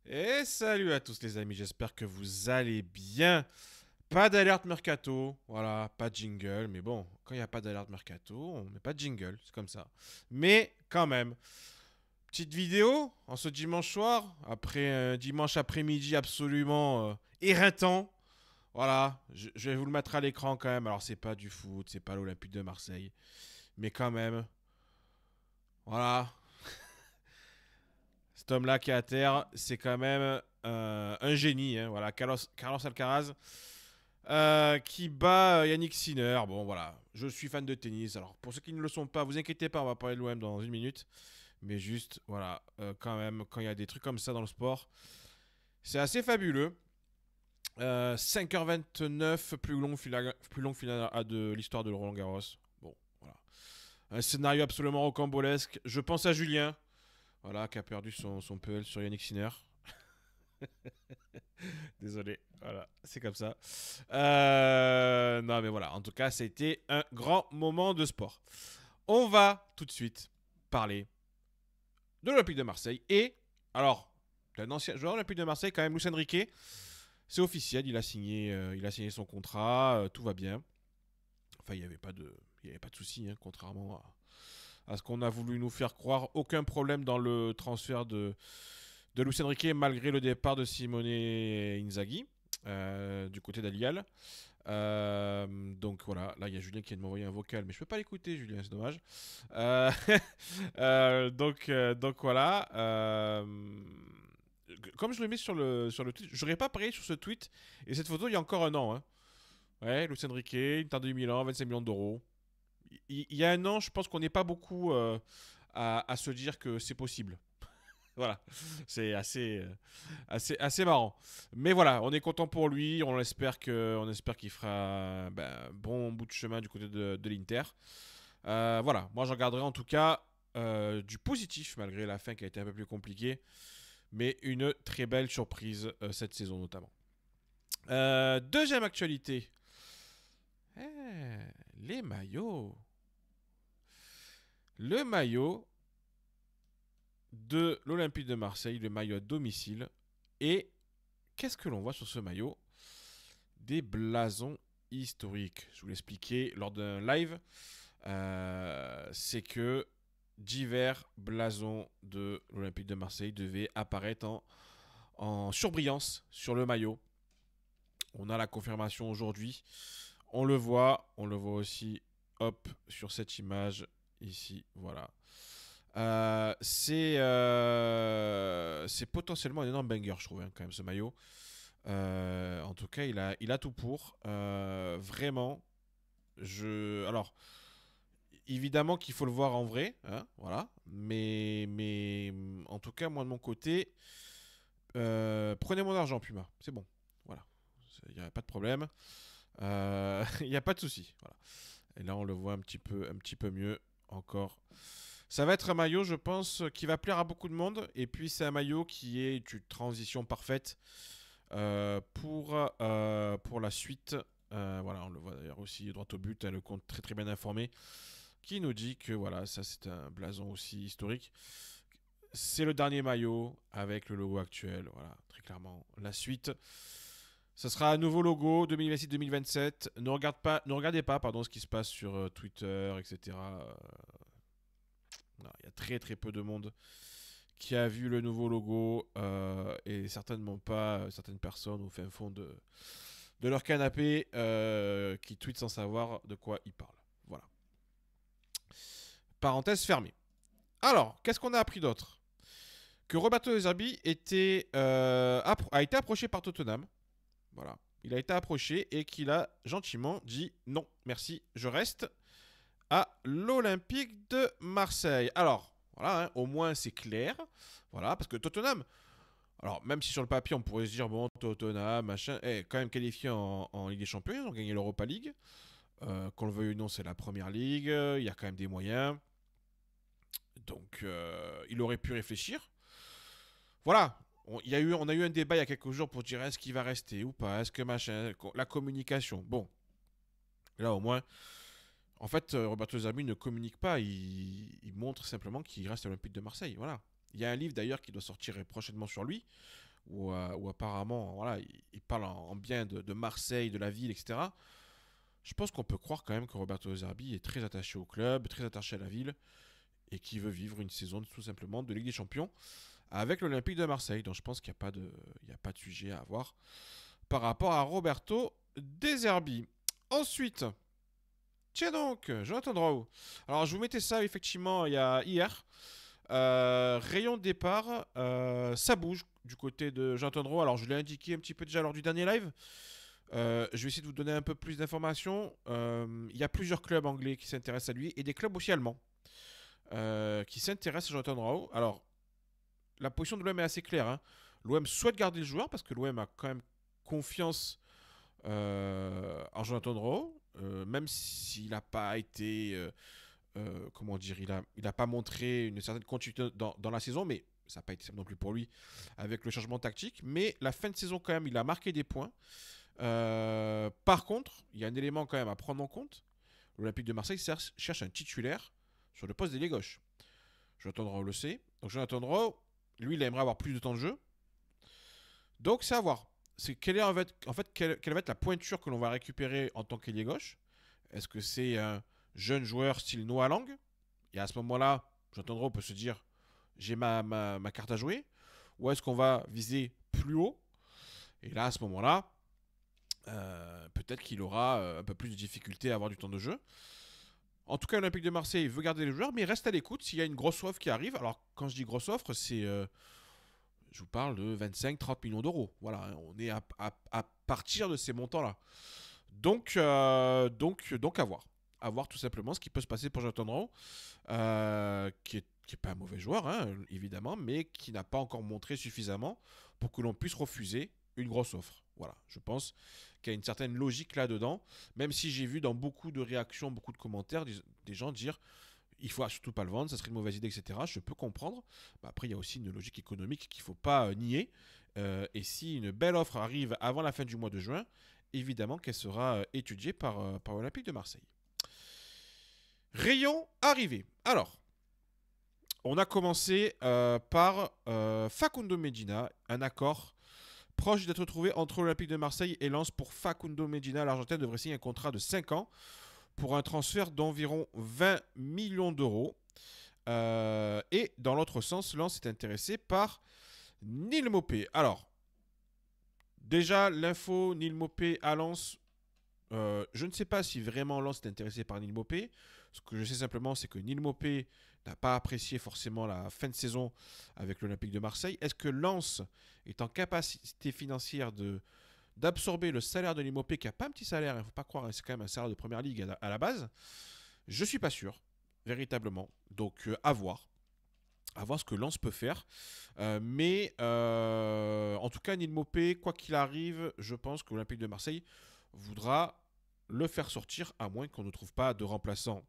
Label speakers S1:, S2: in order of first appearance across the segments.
S1: Et salut à tous les amis, j'espère que vous allez bien. Pas d'alerte mercato, voilà, pas de jingle, mais bon, quand il n'y a pas d'alerte mercato, on met pas de jingle, c'est comme ça. Mais quand même, petite vidéo en ce dimanche soir, après un dimanche après-midi absolument éreintant. Voilà, je vais vous le mettre à l'écran quand même. Alors c'est pas du foot, c'est pas l'Olympique de Marseille, mais quand même, voilà, cet homme-là qui est à terre, c'est quand même un génie, hein, voilà, Carlos Alcaraz. Qui bat Yannick Sinner. Bon, voilà. Je suis fan de tennis. Alors, pour ceux qui ne le sont pas, vous inquiétez pas, on va parler de l'OM dans une minute. Mais juste, voilà, quand même, quand il y a des trucs comme ça dans le sport, c'est assez fabuleux. 5h29, plus long finale de l'histoire de Roland Garros. Bon, voilà. Un scénario absolument rocambolesque. Je pense à Julien, voilà, qui a perdu son PL sur Yannick Sinner. Désolé, voilà, c'est comme ça. Non, mais voilà, en tout cas, c'était un grand moment de sport. On va tout de suite parler de l'Olympique de Marseille. Et, alors, d'un ancien joueur de l'Olympique de Marseille, quand même, Luis Enrique, c'est officiel, il a signé son contrat, tout va bien. Enfin, il y avait pas de souci, hein, contrairement à ce qu'on a voulu nous faire croire. Aucun problème dans le transfert de Luis Enrique, malgré le départ de Simone Inzaghi. Du côté d'Alial. Donc voilà, là il y a Julien qui vient de m'envoyer un vocal, mais je peux pas l'écouter, Julien, c'est dommage. Euh, donc voilà. Comme je le mets sur le tweet, j'aurais pas parié sur ce tweet et cette photo il y a encore un an. Hein. Ouais, Luis Enrique, Inter de Milan, 25 millions d'euros. Il y a un an, je pense qu'on n'est pas beaucoup à se dire que c'est possible. Voilà, c'est assez marrant. Mais voilà, on est content pour lui. On espère qu'il fera un bon bout de chemin du côté de l'Inter. Voilà, moi j'en garderai en tout cas du positif malgré la fin qui a été un peu plus compliquée. Mais une très belle surprise cette saison notamment. Deuxième actualité. Les maillots. Le maillot de l'Olympique de Marseille, le maillot à domicile. Et qu'est-ce que l'on voit sur ce maillot? Des blasons historiques. Je vous l'expliquais lors d'un live. C'est que divers blasons de l'Olympique de Marseille devaient apparaître en surbrillance sur le maillot. On a la confirmation aujourd'hui. On le voit aussi, hop, sur cette image ici, voilà. C'est potentiellement un énorme banger, je trouve, hein, quand même, ce maillot. En tout cas, il a tout pour. Vraiment, alors, évidemment qu'il faut le voir en vrai, hein, voilà. Mais, en tout cas, moi de mon côté, prenez mon argent, Puma. C'est bon, voilà. Il n'y a pas de problème. Il n'y a pas de souci, voilà. Et là, on le voit un petit peu mieux encore. Ça va être un maillot, je pense, qui va plaire à beaucoup de monde. Et puis, c'est un maillot qui est une transition parfaite pour la suite. Voilà, on le voit d'ailleurs aussi droit au but, hein, le compte très très bien informé, qui nous dit que voilà, ça c'est un blason aussi historique. C'est le dernier maillot avec le logo actuel, voilà, très clairement. La suite, ce sera un nouveau logo 2026-2027. Ne regardez pas, pardon, ce qui se passe sur Twitter, etc. Il y a très très peu de monde qui a vu le nouveau logo et certainement pas certaines personnes au fin fond de leur canapé qui tweetent sans savoir de quoi ils parlent. Voilà. Parenthèse fermée. Alors, qu'est-ce qu'on a appris d'autre? Que Roberto De Zerbi a été approché par Tottenham. Voilà. Il a été approché et qu'il a gentiment dit non, merci, je reste à l'Olympique de Marseille. Alors, voilà, hein, au moins c'est clair. Voilà, parce que Tottenham, alors même si sur le papier on pourrait se dire, bon, Tottenham, machin, est quand même qualifié en Ligue des Champions, ils ont gagné l'Europa League. Qu'on le veuille ou non, c'est la première ligue, il y a quand même des moyens. Donc, il aurait pu réfléchir. Voilà, on a eu un débat il y a quelques jours pour dire est-ce qu'il va rester ou pas, est-ce que machin, la communication. Bon, là au moins, en fait, Roberto Zerbi ne communique pas, il montre simplement qu'il reste à l'Olympique de Marseille. Voilà. Il y a un livre d'ailleurs qui doit sortir prochainement sur lui, où apparemment, voilà, il parle en bien de Marseille, de la ville, etc. Je pense qu'on peut croire quand même que Roberto De Zerbi est très attaché au club, très attaché à la ville, et qui veut vivre une saison tout simplement de Ligue des Champions avec l'Olympique de Marseille. Donc je pense qu'il n'y a pas de sujet à avoir par rapport à Roberto De Zerbi. Ensuite, tiens donc, Jonathan Drau. Alors je vous mettais ça effectivement hier. Rayon de départ, ça bouge du côté de Jonathan Drau. Alors je l'ai indiqué un petit peu déjà lors du dernier live. Je vais essayer de vous donner un peu plus d'informations. Il y a plusieurs clubs anglais qui s'intéressent à lui et des clubs aussi allemands qui s'intéressent à Jonathan Drau. Alors, la position de l'OM est assez claire, hein. L'OM souhaite garder le joueur parce que l'OM a quand même confiance en Jonathan Drau, même s'il n'a pas été, comment dire, il a pas montré une certaine continuité dans la saison, mais ça n'a pas été simple non plus pour lui avec le changement tactique. Mais la fin de saison, quand même, il a marqué des points. Par contre, il y a un élément quand même à prendre en compte. L'Olympique de Marseille cherche un titulaire sur le poste d'ailier gauche. Jonathan Drau le sait. Donc Jonathan Drau, lui, il aimerait avoir plus de temps de jeu. Donc c'est à voir. Quelle va être la pointure que l'on va récupérer en tant qu'ailier gauche? Est-ce que c'est un jeune joueur style Noah Lang? Et à ce moment-là, Jonathan Drau peut se dire j'ai ma carte à jouer. Ou est-ce qu'on va viser plus haut? Et là, à ce moment-là, peut-être qu'il aura un peu plus de difficulté à avoir du temps de jeu. En tout cas, l'Olympique de Marseille veut garder les joueurs, mais il reste à l'écoute s'il y a une grosse offre qui arrive. Alors, quand je dis grosse offre, c'est. Je vous parle de 25-30 millions d'euros. Voilà, hein, on est à partir de ces montants-là. Donc, à voir. À voir tout simplement ce qui peut se passer pour Jonathan Drau, qui est pas un mauvais joueur, hein, évidemment, mais qui n'a pas encore montré suffisamment pour que l'on puisse refuser une grosse offre. Voilà, je pense qu'il y a une certaine logique là-dedans, même si j'ai vu dans beaucoup de réactions, beaucoup de commentaires, des gens dire il faut surtout pas le vendre, ça serait une mauvaise idée, etc. Je peux comprendre. Bah, après, il y a aussi une logique économique qu'il ne faut pas nier. Et si une belle offre arrive avant la fin du mois de juin, évidemment qu'elle sera étudiée par Olympique de Marseille. Rayon arrivé. Alors, on a commencé par Facundo Medina, un accord proche d'être trouvé entre l'Olympique de Marseille et Lens pour Facundo Medina. L'Argentin devrait signer un contrat de 5 ans pour un transfert d'environ 20 millions d'euros. Et dans l'autre sens, Lens est intéressé par Neil Maupay. Alors, déjà, l'info Neil Maupay à Lens, je ne sais pas si vraiment Lens est intéressé par Neil Maupay. Ce que je sais simplement, c'est que Neil Maupay n'a pas apprécié forcément la fin de saison avec l'Olympique de Marseille. Est-ce que Lens est en capacité financière d'absorber le salaire de Neil Maupay, qui n'a pas un petit salaire, il ne faut pas croire, c'est quand même un salaire de première ligue à la base? Je ne suis pas sûr, véritablement. Donc, à voir. À voir ce que Lens peut faire. En tout cas, Neil Maupay, quoi qu'il arrive, je pense que l'Olympique de Marseille voudra le faire sortir, à moins qu'on ne trouve pas de remplaçant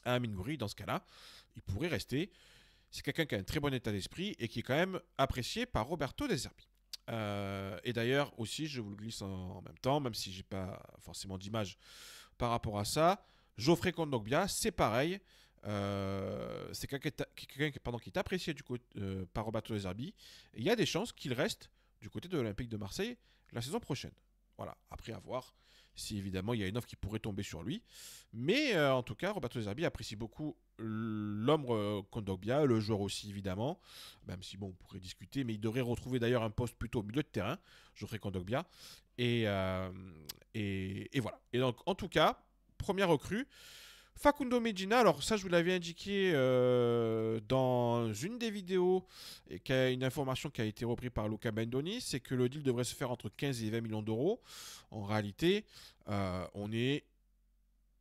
S1: à Amine Gouiri. Dans ce cas-là, il pourrait rester. C'est quelqu'un qui a un très bon état d'esprit et qui est quand même apprécié par Roberto De Zerbi. Et d'ailleurs, aussi, je vous le glisse en même temps, même si j'ai pas forcément d'image par rapport à ça. Geoffrey Kondogbia, c'est pareil. C'est quelqu'un qui est apprécié par Roberto De Zerbi. Il y a des chances qu'il reste du côté de l'Olympique de Marseille la saison prochaine. Voilà, après à voir si évidemment il y a une offre qui pourrait tomber sur lui. Mais en tout cas, Roberto De Zerbi apprécie beaucoup l'homme Kondogbia, le joueur aussi évidemment, même si bon, on pourrait discuter, mais il devrait retrouver d'ailleurs un poste plutôt au milieu de terrain, Geoffrey Kondogbia. Et voilà. Et donc, en tout cas, première recrue. Facundo Medina, alors ça je vous l'avais indiqué dans une des vidéos, et qui a une information qui a été reprise par Luca Bendoni, c'est que le deal devrait se faire entre 15 et 20 millions d'euros. En réalité, on est,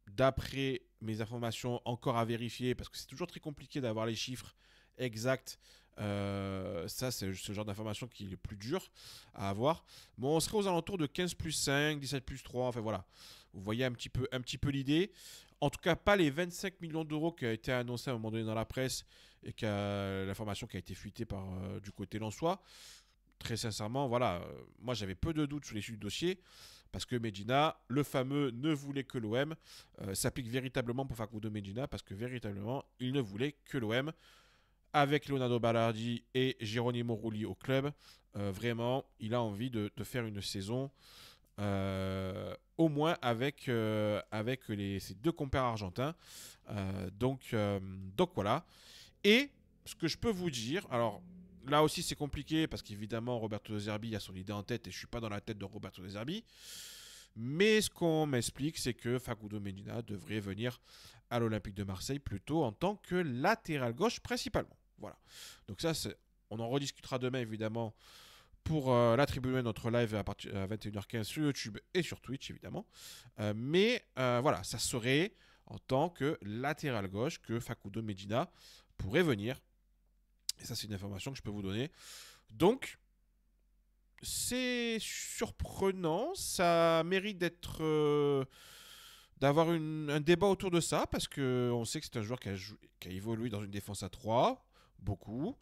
S1: d'après mes informations, encore à vérifier, parce que c'est toujours très compliqué d'avoir les chiffres exacts. Ça, c'est ce genre d'information qui est le plus dur à avoir. Bon, on serait aux alentours de 15 plus 5, 17 plus 3, enfin voilà. Vous voyez un petit peu l'idée. En tout cas, pas les 25 millions d'euros qui a été annoncé à un moment donné dans la presse et l'information qui a été fuitée du côté lensois. Très sincèrement, voilà, moi j'avais peu de doutes sur les suites du dossier parce que Medina, le fameux ne voulait que l'OM, s'applique véritablement pour Facundo Medina parce que véritablement, il ne voulait que l'OM. avec Leonardo Ballardi et Geronimo Rulli au club. Vraiment, il a envie de faire une saison au moins avec ses deux compères argentins. Donc voilà. Et ce que je peux vous dire, alors là aussi c'est compliqué parce qu'évidemment Roberto De Zerbi a son idée en tête et je suis pas dans la tête de Roberto De Zerbi. Mais ce qu'on m'explique, c'est que Facundo Medina devrait venir à l'Olympique de Marseille plutôt en tant que latéral gauche principalement. Voilà. Donc ça, on en rediscutera demain évidemment pour l'attribuer notre live à 21h15 sur YouTube et sur Twitch évidemment. Mais voilà, ça serait en tant que latéral gauche que Facundo Medina pourrait venir. Et ça, c'est une information que je peux vous donner. Donc, c'est surprenant. Ça mérite d'avoir un débat autour de ça parce qu'on sait que c'est un joueur qui a évolué dans une défense à 3, beaucoup.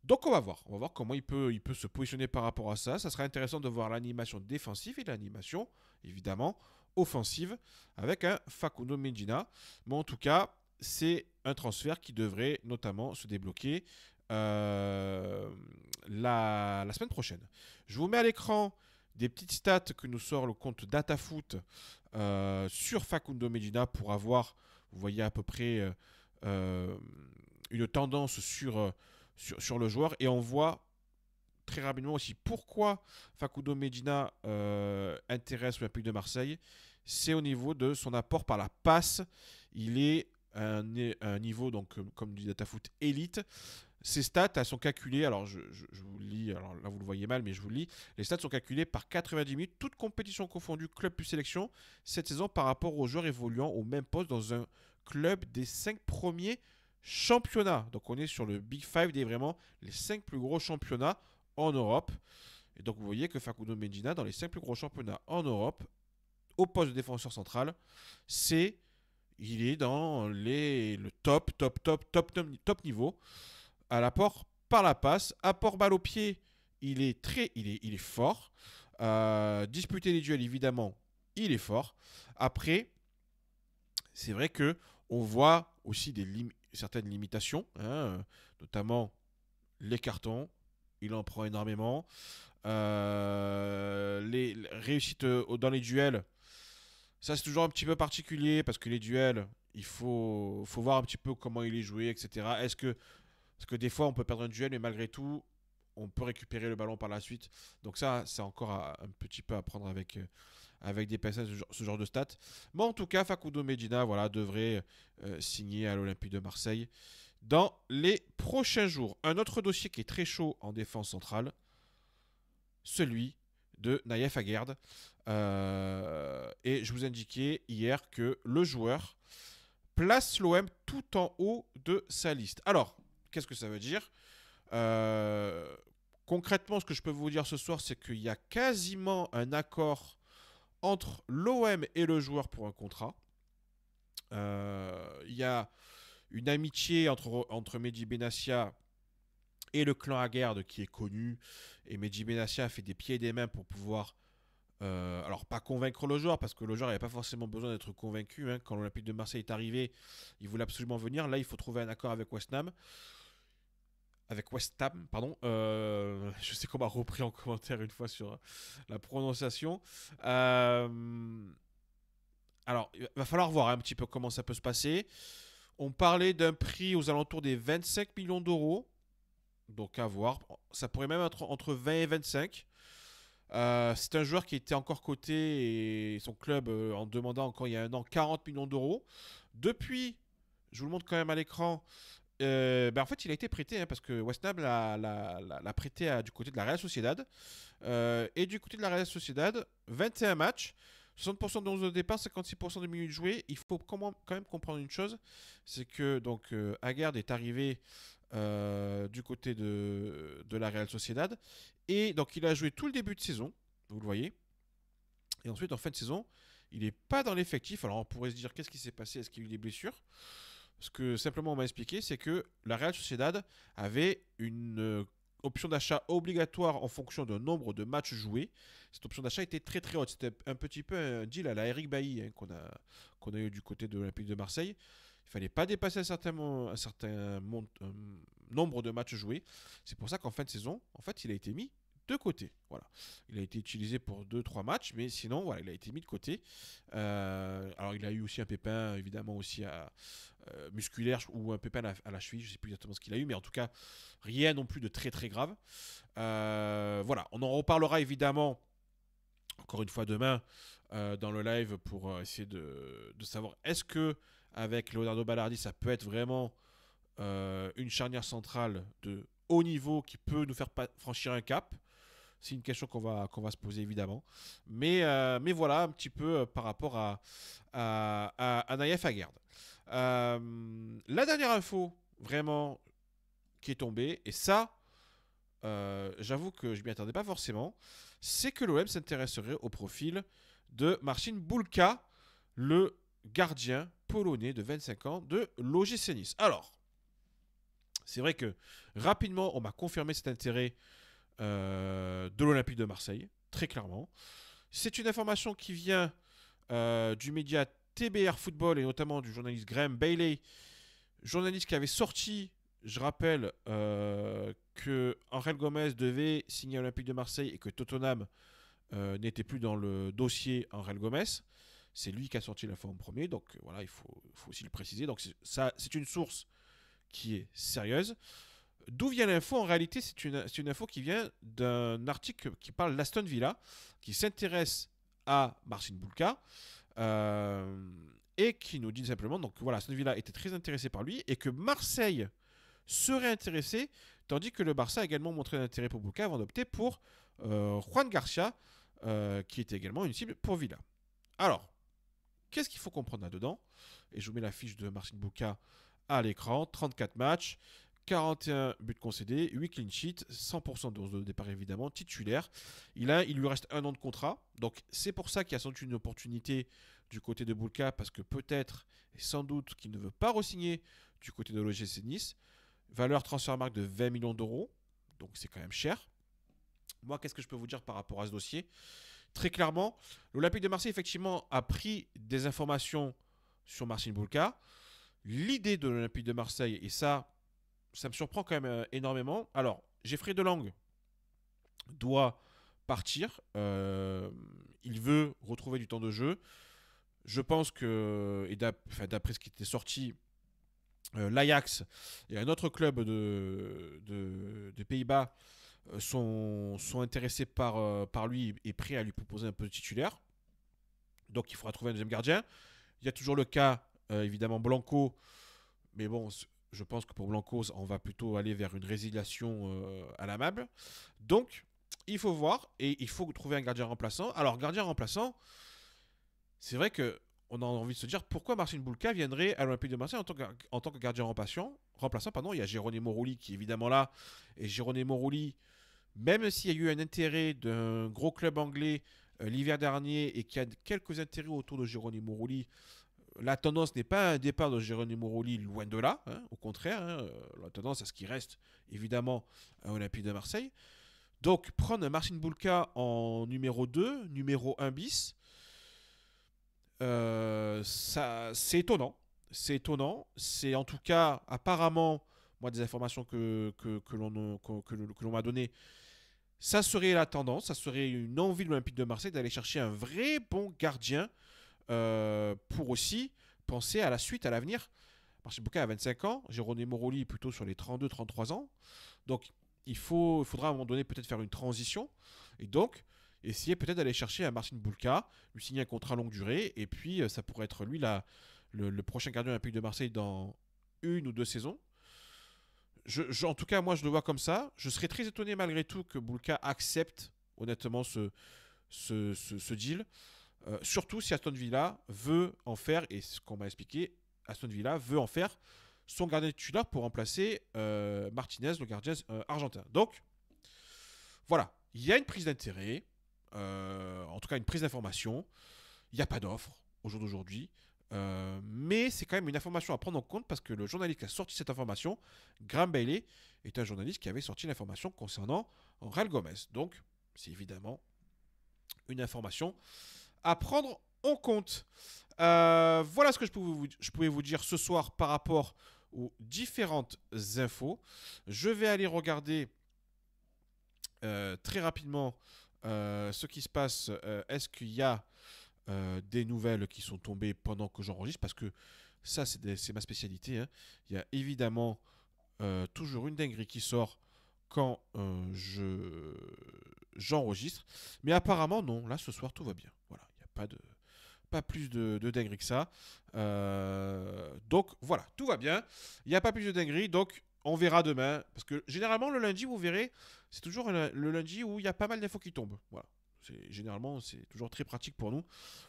S1: Donc on va voir comment il peut se positionner par rapport à ça. Ça sera intéressant de voir l'animation défensive et l'animation, évidemment, offensive avec un Facundo Medina. Mais en tout cas, c'est un transfert qui devrait notamment se débloquer la semaine prochaine. Je vous mets à l'écran des petites stats que nous sort le compte DataFoot sur Facundo Medina pour avoir, vous voyez à peu près une tendance sur le joueur. Et on voit très rapidement aussi pourquoi Facundo Medina intéresse l'Olympique de Marseille. C'est au niveau de son apport par la passe. Il est à un niveau, donc, comme dit DataFoot, élite. Ces stats, elles sont calculées, alors je vous le lis, alors là vous le voyez mal, mais je vous le lis. Les stats sont calculées par 90 minutes, toutes compétitions confondues, club plus sélection, cette saison par rapport aux joueurs évoluant au même poste dans un club des 5 premiers championnats. Donc on est sur le Big Five des vraiment les 5 plus gros championnats en Europe. Et donc vous voyez que Facundo Medina, dans les 5 plus gros championnats en Europe, au poste de défenseur central, il est dans le top niveau. À l'apport par la passe, apport balle au pied, il est fort. Disputer les duels, évidemment, il est fort. Après, c'est vrai que on voit aussi certaines limitations, hein, notamment les cartons. Il en prend énormément. Les réussites dans les duels, ça c'est toujours un petit peu particulier parce que les duels, il faut voir un petit peu comment il est joué, etc. Parce que des fois, on peut perdre un duel, mais malgré tout, on peut récupérer le ballon par la suite. Donc ça, c'est encore un petit peu à prendre avec des pincettes, ce genre de stats. Mais en tout cas, Facundo Medina devrait signer à l'Olympique de Marseille dans les prochains jours. Un autre dossier qui est très chaud en défense centrale, celui de Naïef Aguerd. Et je vous indiquais hier que le joueur place l'OM tout en haut de sa liste. Alors, qu'est-ce que ça veut dire ? Concrètement, ce que je peux vous dire ce soir, c'est qu'il y a quasiment un accord entre l'OM et le joueur pour un contrat. Il y a une amitié entre Mehdi Benassia et le clan Aguerd qui est connu. Et Mehdi Benassia a fait des pieds et des mains pour pouvoir... alors pas convaincre le joueur parce que le joueur n'avait pas forcément besoin d'être convaincu, hein. Quand l'Olympique de Marseille est arrivé, il voulait absolument venir. Là il faut trouver un accord avec West Ham, pardon. Je sais qu'on m'a repris en commentaire une fois sur la prononciation. Alors il va falloir voir un petit peu comment ça peut se passer. On parlait d'un prix aux alentours des 25 millions d'euros, donc à voir. Ça pourrait même être entre 20 et 25. C'est un joueur qui était encore coté et son club en demandant encore il y a un an 40 millions d'euros. Depuis, je vous le montre quand même à l'écran, en fait il a été prêté, hein, parce que West Ham l'a prêté du côté de la Real Sociedad. Et du côté de la Real Sociedad, 21 matchs, 60% de 11 de départ, 56% de minutes jouées. Il faut quand même comprendre une chose, c'est que donc Aguerd est arrivé du côté de la Real Sociedad. Et donc il a joué tout le début de saison, vous le voyez. Et ensuite en fin de saison, il n'est pas dans l'effectif. Alors on pourrait se dire qu'est-ce qui s'est passé, est-ce qu'il y a eu des blessures? Ce que simplement on m'a expliqué, c'est que la Real Sociedad avait une option d'achat obligatoire en fonction d'un nombre de matchs joués. Cette option d'achat était très très haute. C'était un petit peu un deal à la Eric Bailly, hein, qu'on a eu du côté de l'Olympique de Marseille. Il fallait pas dépasser nombre de matchs joués. C'est pour ça qu'en fin de saison, en fait, il a été mis de côté. Voilà. Il a été utilisé pour 2-3 matchs, mais sinon, voilà, il a été mis de côté. Alors, il a eu aussi un pépin, évidemment, aussi musculaire ou un pépin à la cheville. Je ne sais plus exactement ce qu'il a eu, mais en tout cas, rien non plus de très très grave. Voilà, on en reparlera évidemment encore une fois demain dans le live pour essayer de savoir est-ce que avec Leonardo Ballardi ça peut être vraiment une charnière centrale de haut niveau qui peut nous faire franchir un cap. C'est une question qu'on va se poser évidemment. Mais voilà un petit peu par rapport à Naïef Aguerd. La dernière info vraiment qui est tombée, et ça, j'avoue que je m'y attendais pas forcément, c'est que l'OM s'intéresserait au profil de Marcin Bulka, le gardien polonais de 25 ans de l'OGC Nice. Alors, c'est vrai que rapidement, on m'a confirmé cet intérêt de l'Olympique de Marseille, très clairement. C'est une information qui vient du média TBR Football et notamment du journaliste Graham Bailey, journaliste qui avait sorti, je rappelle, que Angel Gomez devait signer à l'Olympique de Marseille et que Tottenham n'était plus dans le dossier Angel Gomez. C'est lui qui a sorti l'info en premier, donc voilà, il faut aussi le préciser. Donc c'est une source qui est sérieuse. D'où vient l'info? En réalité, c'est une info qui vient d'un article qui parle d'Aston Villa, qui s'intéresse à Marcin Bulka, et qui nous dit simplement, donc voilà, Aston Villa était très intéressé par lui, et que Marseille serait intéressé, tandis que le Barça a également montré un intérêt pour Bulka avant d'opter pour Juan Garcia, qui était également une cible pour Villa. Alors, qu'est-ce qu'il faut comprendre là-dedans? Et je vous mets la fiche de Marcin Bulka à l'écran. 34 matchs, 41 buts concédés, 8 clean sheets, 100% de départ évidemment, titulaire. Il lui reste 1 an de contrat. Donc c'est pour ça qu'il y a sans doute une opportunité du côté de Bulka, parce que peut-être et sans doute qu'il ne veut pas re-signer du côté de l'OGC Nice. Valeur transfermarkt de 20 millions d'euros. Donc c'est quand même cher. Moi, qu'est-ce que je peux vous dire par rapport à ce dossier? Très clairement, l'Olympique de Marseille, effectivement, a pris des informations sur Marcin Bulka. L'idée de l'Olympique de Marseille, et ça me surprend quand même énormément. Alors, Geoffrey Delangue doit partir. Il veut retrouver du temps de jeu. Je pense que, et d'après ce qui était sorti, l'Ajax et un autre club de Pays-Bas sont intéressés par lui et prêts à lui proposer un peu de titulaire. Donc il faudra trouver un deuxième gardien. Il y a toujours le cas, évidemment, Blanco. Mais bon, je pense que pour Blanco, on va plutôt aller vers une résiliation à l'amable. Donc, il faut voir et il faut trouver un gardien remplaçant. Alors, gardien remplaçant, c'est vrai que on a envie de se dire pourquoi Marcin Bulka viendrait à l'Olympique de Marseille en tant que gardien remplaçant. Il y a Geronimo Rulli qui est évidemment là. Et Geronimo Rulli, même s'il y a eu un intérêt d'un gros club anglais l'hiver dernier et qu'il y a quelques intérêts autour de Geronimo Rulli, la tendance n'est pas un départ de Geronimo Rulli, loin de là. Au contraire, la tendance à ce qu'il reste évidemment à l'Olympique de Marseille. Donc prendre Marcin Bulka en numéro 2, numéro 1 bis, c'est étonnant. C'est étonnant. C'est en tout cas, apparemment, moi, des informations que l'on m'a données, ça serait la tendance, ça serait une envie de l'Olympique de Marseille d'aller chercher un vrai bon gardien pour aussi penser à la suite, à l'avenir. Marcin Bulka a 25 ans, Geronimo Rulli est plutôt sur les 32-33 ans. Donc, il faudra à un moment donné peut-être faire une transition. Et donc, essayer peut-être d'aller chercher un Marcin Bulka, lui signer un contrat longue durée, et puis ça pourrait être lui le prochain gardien olympique de Marseille dans 1 ou 2 saisons. En tout cas, moi je le vois comme ça. Je serais très étonné malgré tout que Bulka accepte honnêtement ce deal. Surtout si Aston Villa veut en faire, et ce qu'on m'a expliqué, Aston Villa veut en faire son gardien titulaire pour remplacer Martinez, le gardien argentin. Donc, voilà, il y a une prise d'intérêt. En tout cas une prise d'information. Il n'y a pas d'offre au jour d'aujourd'hui. Mais c'est quand même une information à prendre en compte parce que le journaliste qui a sorti cette information, Graham Bailey, est un journaliste qui avait sorti l'information concernant Angel Gomez. Donc, c'est évidemment une information à prendre en compte. Voilà ce que je pouvais vous dire ce soir par rapport aux différentes infos. Je vais aller regarder très rapidement ce qui se passe. Est-ce qu'il y a des nouvelles qui sont tombées pendant que j'enregistre? Parce que ça, c'est ma spécialité, hein. Il y a évidemment toujours une dinguerie qui sort quand j'enregistre. Mais apparemment, non. Là, ce soir, tout va bien. Voilà, il n'y a pas plus de dinguerie que ça. Donc, voilà, tout va bien. Il n'y a pas plus de dinguerie. Donc, on verra demain. Parce que généralement, le lundi, vous verrez, c'est toujours le lundi où il y a pas mal d'infos qui tombent. Voilà. Généralement, c'est toujours très pratique pour nous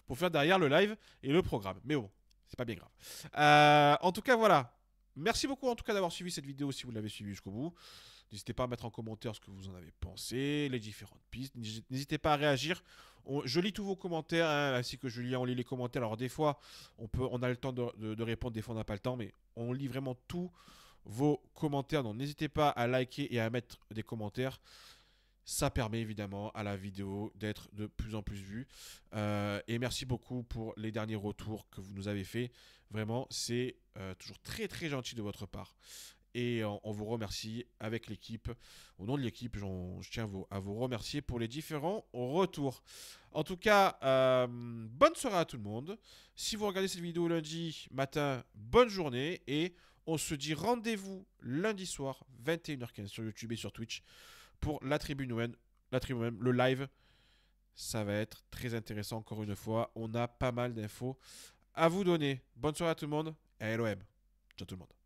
S1: pour faire derrière le live et le programme. Mais bon, c'est pas bien grave. En tout cas, voilà. Merci beaucoup en tout cas d'avoir suivi cette vidéo si vous l'avez suivi jusqu'au bout. N'hésitez pas à mettre en commentaire ce que vous en avez pensé, les différentes pistes. N'hésitez pas à réagir. Je lis tous vos commentaires, hein, ainsi que Julien, on lit les commentaires. Alors des fois, on a le temps de répondre, des fois on n'a pas le temps, mais on lit vraiment tous vos commentaires. Donc n'hésitez pas à liker et à mettre des commentaires. Ça permet évidemment à la vidéo d'être de plus en plus vue. Et merci beaucoup pour les derniers retours que vous nous avez fait. Vraiment, c'est toujours très très gentil de votre part. Et on vous remercie avec l'équipe. Au nom de l'équipe, je tiens à vous remercier pour les différents retours. En tout cas, bonne soirée à tout le monde. Si vous regardez cette vidéo lundi matin, bonne journée. Et on se dit rendez-vous lundi soir, 21h15 sur YouTube et sur Twitch pour la Tribune OM, le live. Ça va être très intéressant encore une fois. On a pas mal d'infos à vous donner. Bonne soirée à tout le monde et LOM. Ciao tout le monde.